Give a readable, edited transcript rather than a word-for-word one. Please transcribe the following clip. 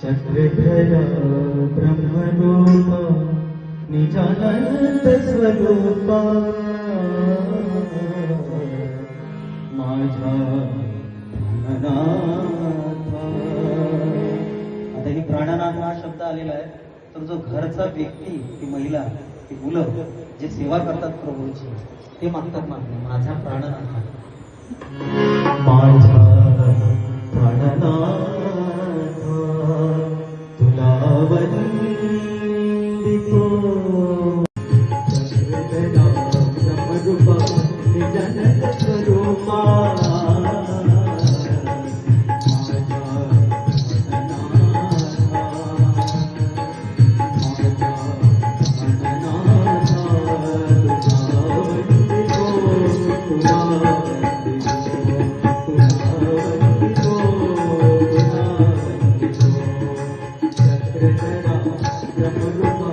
चक्रधर ब्रह्मरूप निजानंद स्वरूपा माझा प्राणनाथ. आता ही प्राणनाथ हा शब्द आलेला आहे, तर जो घरचा व्यक्ती, ती महिला, ती मुलं जे सेवा करतात प्रभूची, ते मागतात मागणे माझा प्राणनाथ. माझा प्राणनाथ तुला वंदितो. चक्रधरा ब्रह्मरूपा निजानंद स्वरूपा Brahma